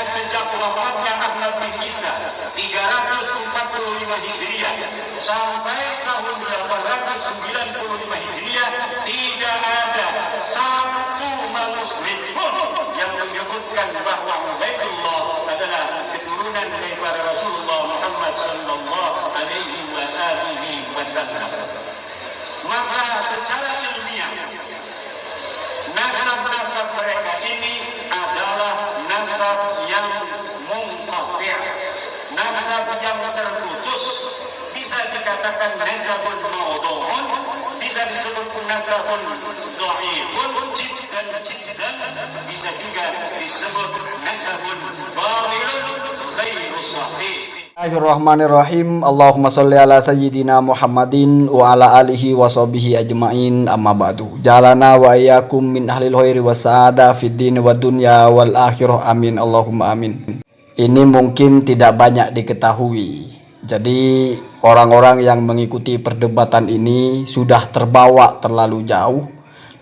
sejak wafatnya Ahmad bin Isa 345 Hijriah sampai tahun 895 Hijriah tidak ada satu muslim pun yang menyebutkan bahwa Ubaidullah adalah keturunan daripada Rasulullah Muhammad sallallahu alaihi wasallam. Maka secara ilmiah nasab-nasab mereka ini adalah nasab yang munqati', nasab yang terputus. Bisa dikatakan nasabun maudhu'un, bisa disebut nasabun dha'ifun jiddan, bisa juga disebut nasabun batilun ghairu sahih. Bismillahirrahmanirrahim. Allahumma sholli ala sayyidina Muhammadin wa ala alihi wa sahbihi ajma'in, amma ba'du. Jalana wa iyyakum min ahlil khairi was sa'ada fid din wa dunya wal akhirah, amin Allahumma amin. Ini mungkin tidak banyak diketahui. Jadi orang-orang yang mengikuti perdebatan ini sudah terbawa terlalu jauh,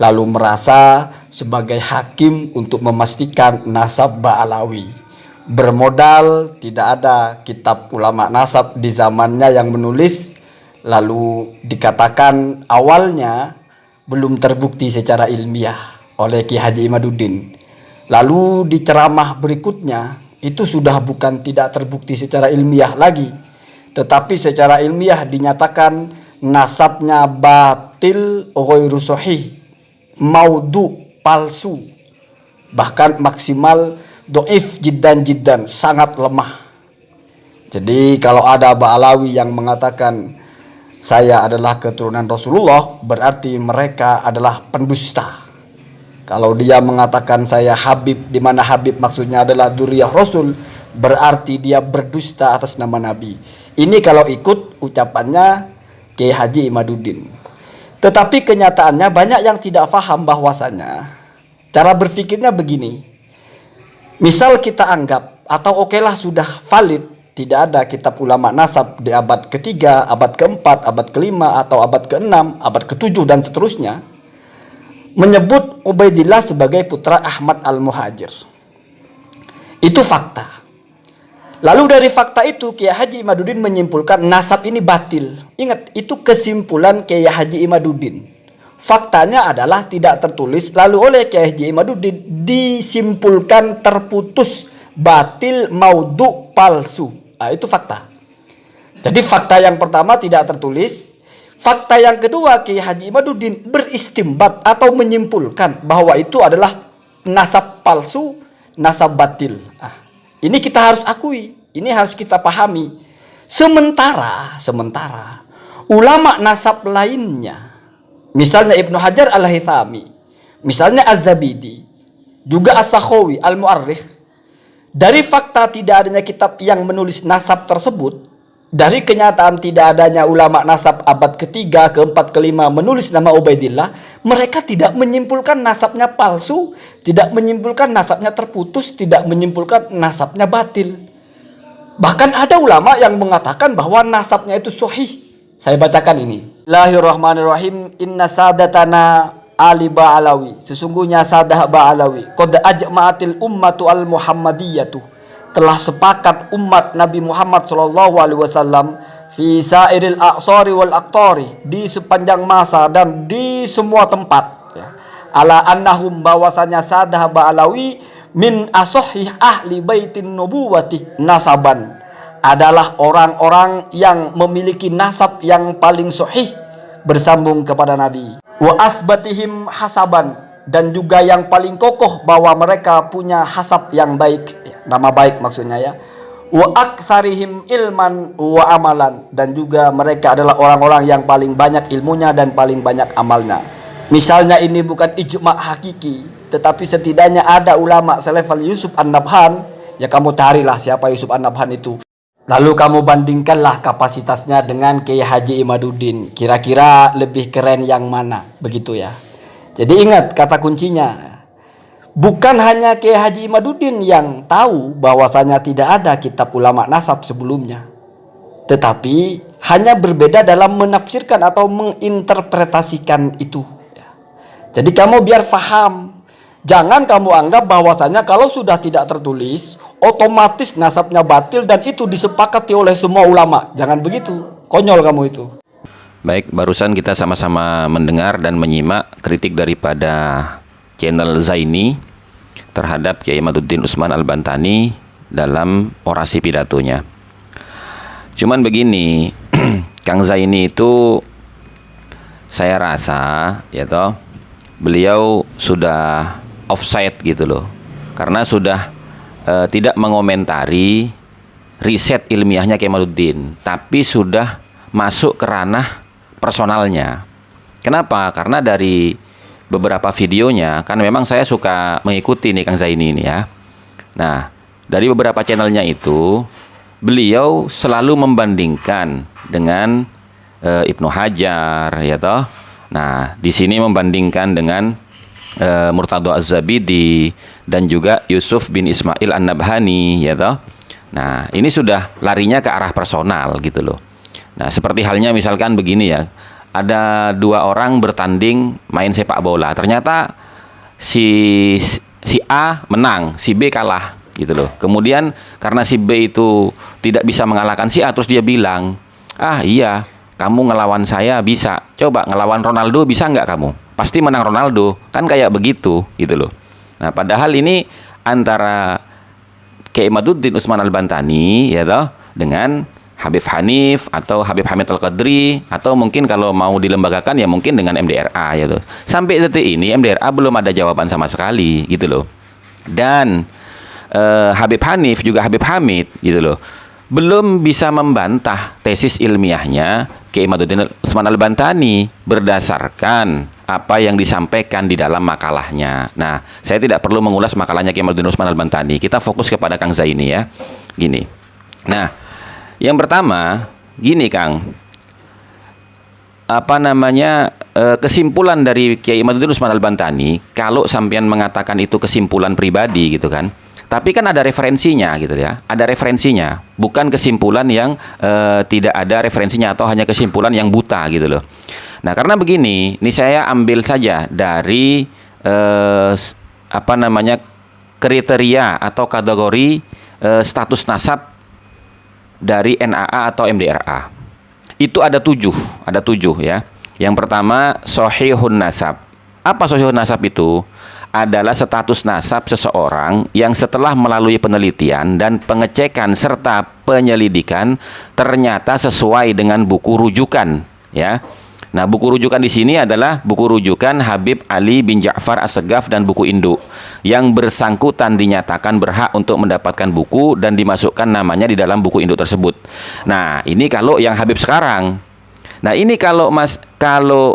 lalu merasa sebagai hakim untuk memastikan nasab Ba'alawi. Bermodal tidak ada kitab ulama nasab di zamannya yang menulis, lalu dikatakan awalnya belum terbukti secara ilmiah oleh Ki Haji Imaduddin. Lalu di ceramah berikutnya itu sudah bukan tidak terbukti secara ilmiah lagi, tetapi secara ilmiah dinyatakan nasabnya batil, ghairu sahih, maudhu, palsu, bahkan maksimal do'if jiddan, sangat lemah. Jadi kalau ada Ba'alawi yang mengatakan saya adalah keturunan Rasulullah, berarti mereka adalah pendusta. Kalau dia mengatakan saya Habib, di mana Habib maksudnya adalah dzurriyyah Rasul, berarti dia berdusta atas nama Nabi. Ini kalau ikut ucapannya Kiai Haji Imaduddin. Tetapi kenyataannya banyak yang tidak paham bahwasanya cara berpikirnya begini. Misal kita anggap atau okelah sudah valid, tidak ada kitab ulama nasab di abad ketiga, abad keempat, abad kelima, atau abad keenam, abad ketujuh dan seterusnya, menyebut Ubaidillah sebagai putra Ahmad al-Muhajir. Itu fakta. Lalu dari fakta itu Kiai Haji Imaduddin menyimpulkan nasab ini batil. Ingat, itu kesimpulan Kiai Haji Imaduddin. Faktanya adalah tidak tertulis, lalu oleh Kiai Haji Imaduddin disimpulkan terputus, batil, maudhu, palsu. Nah, itu fakta. Jadi fakta yang pertama tidak tertulis. Fakta yang kedua, Kiai Haji Imaduddin beristimbat atau menyimpulkan bahwa itu adalah nasab palsu, nasab batil. Nah, ini kita harus akui, ini harus kita pahami. Sementara ulama nasab lainnya, misalnya Ibnu Hajar al-Haythami, misalnya Az-Zabidi, juga As-Sakhawi al-Mu'arrikh, dari fakta tidak adanya kitab yang menulis nasab tersebut, dari kenyataan tidak adanya ulama nasab abad ketiga, keempat, kelima menulis nama Ubaidillah, mereka tidak menyimpulkan nasabnya palsu, tidak menyimpulkan nasabnya terputus, tidak menyimpulkan nasabnya batil. Bahkan ada ulama yang mengatakan bahwa nasabnya itu sahih. Saya bacakan ini. Bismillahirrahmanirrahim. Inna sadatana Ali Ba'alawi. Sesungguhnya sadah Ba'alawi. Qad ajma'atil ummatu al-Muhammadiyatu. Telah sepakat umat Nabi Muhammad SAW fi sairil aqsari wal aqtari, di sepanjang masa dan di semua tempat, ya. Ala annahum, bahwasanya sadah Ba'alawi min asahih ahli baitin nubuwati nasaban, adalah orang-orang yang memiliki nasab yang paling sahih bersambung kepada Nabi. Wa asbatihim hasaban, dan juga yang paling kokoh bahwa mereka punya hasab yang baik, nama baik maksudnya, ya. Wa aktsarihim ilman wa amalan, dan juga mereka adalah orang-orang yang paling banyak ilmunya dan paling banyak amalnya. Misalnya ini bukan ijma' hakiki, tetapi setidaknya ada ulama selevel Yusuf An-Nabhan, ya kamu carilah siapa Yusuf An-Nabhan itu. Lalu kamu bandingkanlah kapasitasnya dengan Kiai Haji Imaduddin. Kira-kira lebih keren yang mana? Begitu ya. Jadi ingat kata kuncinya. Bukan hanya Kiai Haji Imaduddin yang tahu bahwasanya tidak ada kitab ulama nasab sebelumnya. Tetapi hanya berbeda dalam menafsirkan atau menginterpretasikan itu. Jadi kamu biar faham. Jangan kamu anggap bahwasanya kalau sudah tidak tertulis, otomatis nasabnya batil dan itu disepakati oleh semua ulama. Jangan begitu. Konyol kamu itu. Baik, barusan kita sama-sama mendengar dan menyimak kritik daripada channel Zaini terhadap Kiai Imaduddin Utsman Al-Bantani dalam orasi pidatonya. Cuman begini, Kang Zaini itu saya rasa ya toh, beliau sudah offside gitu loh. Karena sudah tidak mengomentari riset ilmiahnya Kiai Imaduddin, tapi sudah masuk ke ranah personalnya. Kenapa? Karena dari beberapa videonya, kan memang saya suka mengikuti nih Kang Zaini ini ya. Nah, dari beberapa channelnya itu, beliau selalu membandingkan dengan Ibnu Hajar, ya toh. Nah, di sini membandingkan dengan Murtadha Az-Zabidi dan juga Yusuf bin Ismail An-Nabhani, ya toh. Nah, ini sudah larinya ke arah personal gitu loh. Nah, seperti halnya misalkan begini ya, ada dua orang bertanding main sepak bola. Ternyata si A menang, si B kalah gitu loh. Kemudian karena si B itu tidak bisa mengalahkan si A, terus dia bilang, ah iya, kamu ngelawan saya bisa. Coba ngelawan Ronaldo bisa nggak kamu? Pasti menang Ronaldo. Kan kayak begitu gitu loh. Nah, padahal ini antara Kiai Imaduddin Utsman Al-Bantani ya toh dengan Habib Hanif atau Habib Hamid Al-Qadri, atau mungkin kalau mau dilembagakan ya mungkin dengan MDRA ya tuh. Sampai detik ini MDRA belum ada jawaban sama sekali gitu loh. Dan Habib Hanif juga Habib Hamid gitu loh, belum bisa membantah tesis ilmiahnya Kiai Imaduddin Utsman Al-Bantani berdasarkan apa yang disampaikan di dalam makalahnya. Nah, saya tidak perlu mengulas makalahnya Kiai Imaduddin Utsman Al-Bantani. Kita fokus kepada Kang Zaini ya. Gini. Nah, yang pertama, gini Kang, kesimpulan dari Kiai Imaduddin Utsman Al-Bantani, kalau sampean mengatakan itu kesimpulan pribadi gitu kan, tapi kan ada referensinya gitu ya, ada referensinya, bukan kesimpulan yang tidak ada referensinya atau hanya kesimpulan yang buta gitu loh. Nah, karena begini, ini saya ambil saja dari kriteria atau kategori status nasab dari NAA atau MDRA. Itu ada tujuh ya. Yang pertama, Shahihun Nasab. Apa Shahihun Nasab itu? Adalah status nasab seseorang yang setelah melalui penelitian dan pengecekan serta penyelidikan ternyata sesuai dengan buku rujukan ya. Nah, buku rujukan di sini adalah buku rujukan Habib Ali bin Ja'far As-Segaf dan buku induk. Yang bersangkutan dinyatakan berhak untuk mendapatkan buku dan dimasukkan namanya di dalam buku induk tersebut. Nah, ini kalau yang Habib sekarang. Nah, ini kalau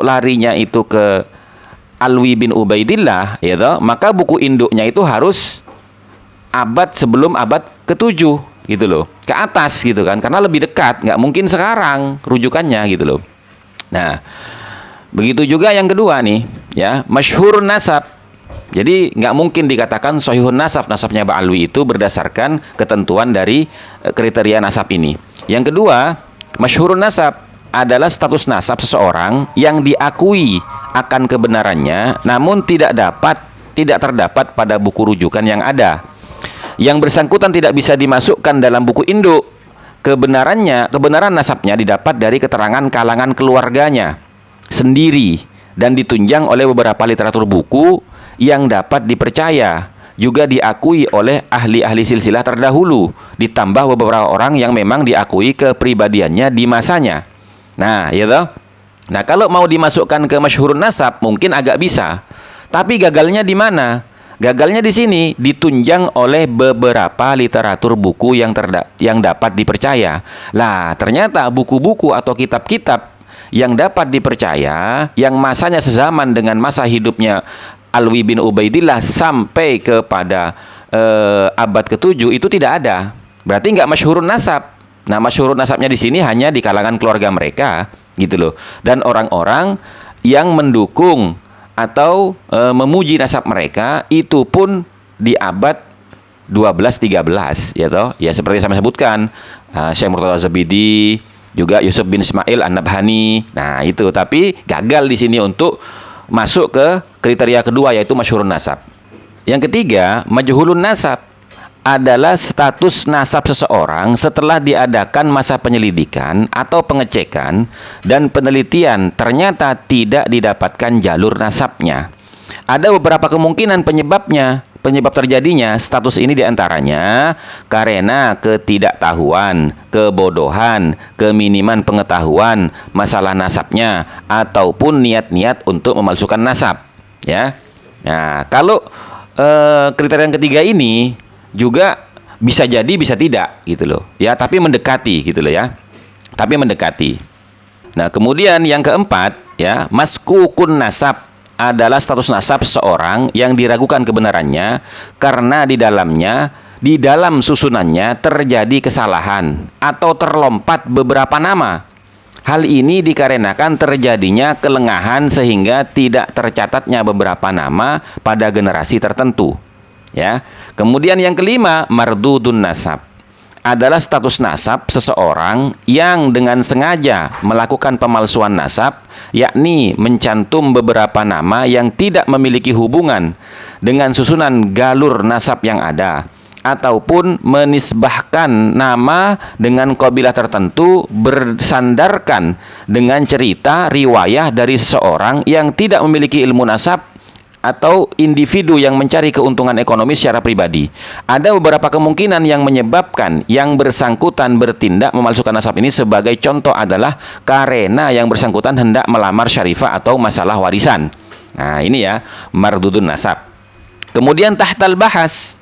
larinya itu ke Alwi bin Ubaidillah, ya toh, maka buku induknya itu harus abad sebelum abad ke-7 gitu loh. Ke atas gitu kan, karena lebih dekat, nggak mungkin sekarang rujukannya gitu loh. Nah, begitu juga yang kedua nih, ya, masyhur nasab. Jadi nggak mungkin dikatakan shahihun nasab, nasabnya Ba'alwi itu berdasarkan ketentuan dari kriteria nasab ini. Yang kedua, masyhurun nasab adalah status nasab seseorang yang diakui akan kebenarannya, namun tidak terdapat pada buku rujukan yang ada. Yang bersangkutan tidak bisa dimasukkan dalam buku induk. Kebenaran nasabnya didapat dari keterangan kalangan keluarganya sendiri dan ditunjang oleh beberapa literatur buku yang dapat dipercaya, juga diakui oleh ahli-ahli silsilah terdahulu, ditambah beberapa orang yang memang diakui kepribadiannya di masanya. Nah, ya toh. Nah, kalau mau dimasukkan ke masyhurun nasab mungkin agak bisa. Tapi gagalnya di mana? Gagalnya di sini ditunjang oleh beberapa literatur buku yang dapat dipercaya. Lah, ternyata buku-buku atau kitab-kitab yang dapat dipercaya, yang masanya sezaman dengan masa hidupnya Alwi bin Ubaidillah sampai kepada abad ke-7 itu tidak ada. Berarti nggak masyhurun nasab. Nah, masyhurun nasabnya di sini hanya di kalangan keluarga mereka, gitu loh. Dan orang-orang yang mendukung atau memuji nasab mereka itu pun di abad 12-13 ya toh. Ya seperti saya sebutkan, Syekh Murtadha Az-Zabidi, juga Yusuf bin Ismail An-Nabhani. Nah, itu tapi gagal di sini untuk masuk ke kriteria kedua yaitu masyhurun nasab. Yang ketiga, majhulun nasab adalah status nasab seseorang setelah diadakan masa penyelidikan atau pengecekan dan penelitian ternyata tidak didapatkan jalur nasabnya. Ada beberapa kemungkinan penyebab terjadinya status ini diantaranya karena ketidaktahuan, kebodohan, keminiman pengetahuan masalah nasabnya, ataupun niat-niat untuk memalsukan nasab. Ya, nah kalau kriteria yang ketiga ini juga bisa jadi bisa tidak gitu loh ya, tapi mendekati gitu loh ya, tapi mendekati. Nah kemudian yang keempat ya, maskukun nasab adalah status nasab seseorang yang diragukan kebenarannya karena di dalam susunannya terjadi kesalahan atau terlompat beberapa nama. Hal ini dikarenakan terjadinya kelengahan sehingga tidak tercatatnya beberapa nama pada generasi tertentu. Ya. Kemudian yang kelima, mardudun nasab adalah status nasab seseorang yang dengan sengaja melakukan pemalsuan nasab, yakni mencantum beberapa nama yang tidak memiliki hubungan dengan susunan galur nasab yang ada, ataupun menisbahkan nama dengan kabilah tertentu bersandarkan dengan cerita riwayah dari seseorang yang tidak memiliki ilmu nasab atau individu yang mencari keuntungan ekonomi secara pribadi. Ada beberapa kemungkinan yang menyebabkan yang bersangkutan bertindak memalsukan nasab ini. Sebagai contoh adalah karena yang bersangkutan hendak melamar syarifah atau masalah warisan. Nah ini ya, mardudun nasab. Kemudian tahtal bahas.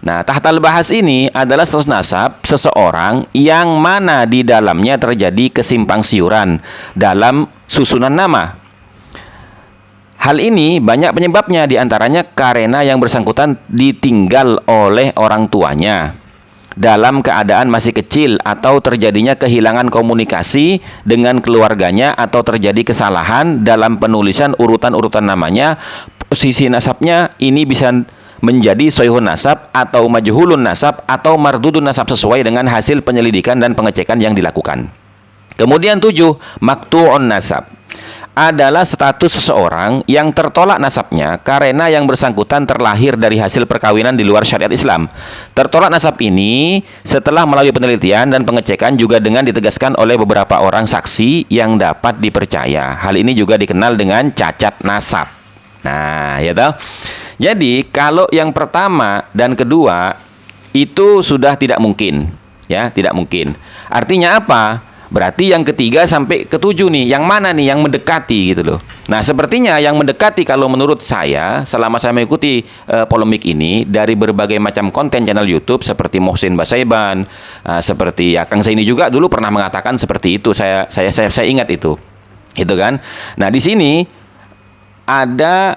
Nah, tahtal bahas ini adalah status nasab seseorang yang mana di dalamnya terjadi kesimpang siuran dalam susunan nama. Hal ini banyak penyebabnya, diantaranya karena yang bersangkutan ditinggal oleh orang tuanya dalam keadaan masih kecil, atau terjadinya kehilangan komunikasi dengan keluarganya, atau terjadi kesalahan dalam penulisan urutan-urutan namanya. Posisi nasabnya ini bisa menjadi soihun nasab atau majhulun nasab atau mardudun nasab sesuai dengan hasil penyelidikan dan pengecekan yang dilakukan. Kemudian 7, maktu'un nasab adalah status seseorang yang tertolak nasabnya karena yang bersangkutan terlahir dari hasil perkawinan di luar syariat Islam. Tertolak nasab ini setelah melalui penelitian dan pengecekan juga dengan ditegaskan oleh beberapa orang saksi yang dapat dipercaya. Hal ini juga dikenal dengan cacat nasab. Nah, ya toh. Jadi, kalau yang pertama dan kedua itu sudah tidak mungkin, ya, tidak mungkin. Artinya apa? Berarti yang ketiga sampai ketujuh nih, yang mana nih yang mendekati gitu loh. Nah sepertinya yang mendekati kalau menurut saya selama saya mengikuti polemik ini dari berbagai macam konten channel YouTube seperti Mohsin Basaiban, seperti ya Kang Zaini juga dulu pernah mengatakan seperti itu. Saya ingat itu kan. Nah di sini ada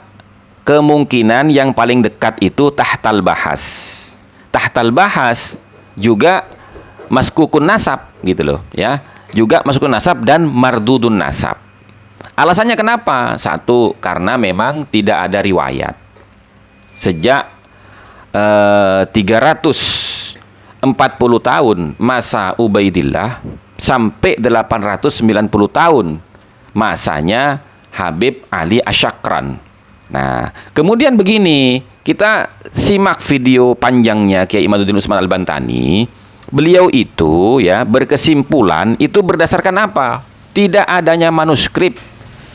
kemungkinan yang paling dekat itu tahtal bahas. Tahtal bahas juga maskukun nasab gitu loh ya. Juga masuk ke nasab dan mardudun nasab. Alasannya kenapa? Satu, karena memang tidak ada riwayat. Sejak 340 tahun masa Ubaidillah sampai 890 tahun masanya Habib Ali Asyakran. Nah, kemudian begini, kita simak video panjangnya Kiai Imaduddin Utsman Al-Bantani. Beliau itu ya berkesimpulan itu berdasarkan apa? Tidak adanya manuskrip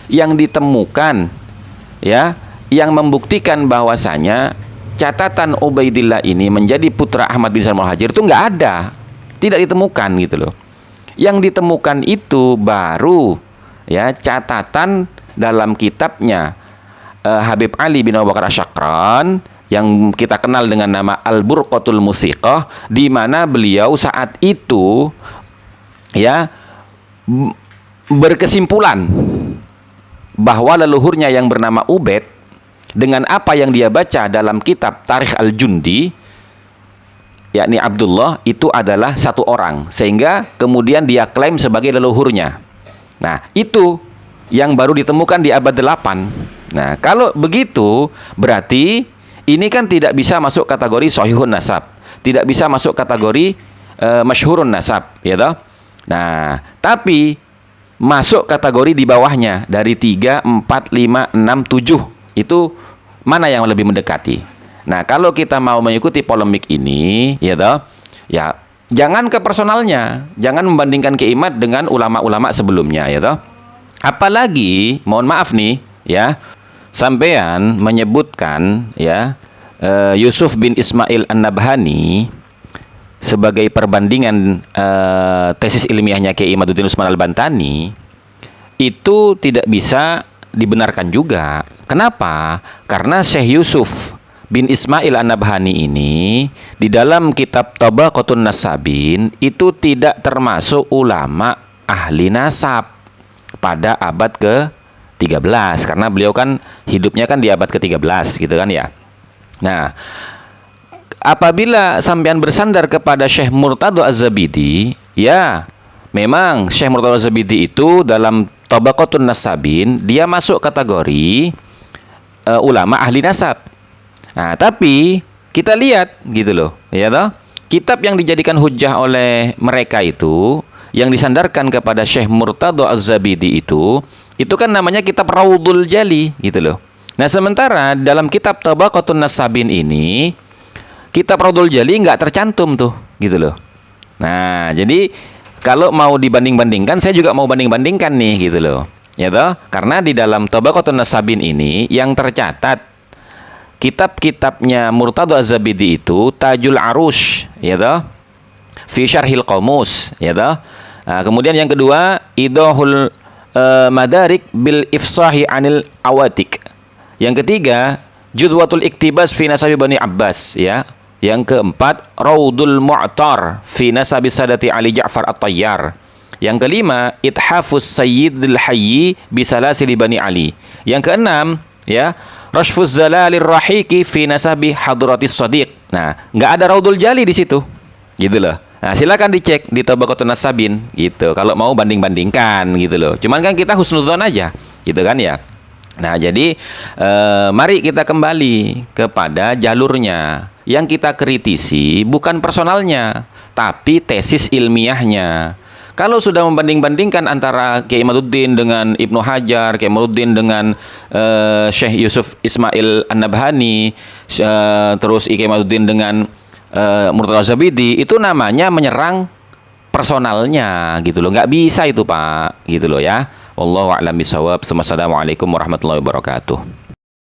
yang ditemukan ya yang membuktikan bahwasanya catatan Ubaidillah ini menjadi putra Ahmad bin Salim Al-Hajir itu nggak ada, tidak ditemukan gitu loh. Yang ditemukan itu baru ya catatan dalam kitabnya Habib Ali bin Abu Bakar Asyakran yang kita kenal dengan nama Al-Burqatul Musiqah, di mana beliau saat itu ya berkesimpulan bahwa leluhurnya yang bernama Ubaid dengan apa yang dia baca dalam kitab Tarikh Al-Jundi yakni Abdullah itu adalah satu orang, sehingga kemudian dia klaim sebagai leluhurnya. Nah, itu yang baru ditemukan di abad 8. Nah, kalau begitu berarti ini kan tidak bisa masuk kategori sahihun nasab, tidak bisa masuk kategori masyhurun nasab, ya toh? Nah, tapi masuk kategori di bawahnya dari 3, 4, 5, 6, 7. Itu mana yang lebih mendekati? Nah, kalau kita mau mengikuti polemik ini, ya toh, ya jangan ke personalnya, jangan membandingkan Kiai Imad dengan ulama-ulama sebelumnya, ya toh. Apalagi, mohon maaf nih, ya, sampean menyebutkan, ya, Yusuf bin Ismail An-Nabhani sebagai perbandingan tesis ilmiahnya Kiai Imaduddin Usman Al-Bantani, itu tidak bisa dibenarkan juga. Kenapa? Karena Syekh Yusuf bin Ismail An-Nabhani ini di dalam kitab Tabaqatun Nasabin itu tidak termasuk ulama ahli nasab pada abad ke-13, karena beliau kan hidupnya kan di abad ke-13 gitu kan ya. Nah, apabila sampean bersandar kepada Syekh Murtado Az-Zabidi, ya memang Syekh Murtado Az-Zabidi itu dalam Tabaqatun Nasabin dia masuk kategori ulama ahli nasab. Nah, tapi kita lihat gitu loh, ya toh. Kitab yang dijadikan hujjah oleh mereka itu, yang disandarkan kepada Syekh Murtado Az-Zabidi itu kan namanya kitab Raudul Jali gitu loh. Nah, sementara dalam kitab Tabaqatun Nasabin ini, kitab Raudul Jali nggak tercantum tuh, gitu loh. Nah, jadi kalau mau dibanding-bandingkan, saya juga mau banding-bandingkan nih, gitu loh. Ya toh? Karena di dalam Tabaqatun Nasabin ini yang tercatat kitab-kitabnya Murtado Az-Zabidi itu Tajul Arush, ya toh, fi Syarhil Qamus, ya toh. Nah, kemudian yang kedua Idahul Madarik bil Ifsahi Anil Awatik. Yang ketiga Judwatul Iktibas fi Nasabi Bani Abbas, ya. Yang keempat Raudul Mu'tar fi Nasabi Sadati Ali Ja'far At-Tayyar. Yang kelima Ithafus Sayyidil Hayyi bi Salasili Bani Ali. Yang keenam, ya, Rashfuz Zalalir Rahiki fi Nasabi Hadratis Shadiq. Nah, nggak ada Raudul Jali di situ, gitu loh. Nah, silakan dicek di Tabaqatun Nasabin, gitu. Kalau mau banding-bandingkan, gitu loh. Cuman kan kita husnudzon aja, gitu kan ya. Nah, jadi mari kita kembali kepada jalurnya. Yang kita kritisi bukan personalnya, tapi tesis ilmiahnya. Kalau sudah membanding-bandingkan antara Kiai Imaduddin dengan Ibnu Hajar, Kiai Imaduddin dengan Syekh Yusuf Ismail An-Nabhani, terus Kiai Imaduddin dengan Murtado Az-Zabidi, itu namanya menyerang personalnya, gitu loh. Nggak bisa itu, Pak, gitu loh ya. Wallahu a'lam bishawab. Assalamualaikum warahmatullahi wabarakatuh.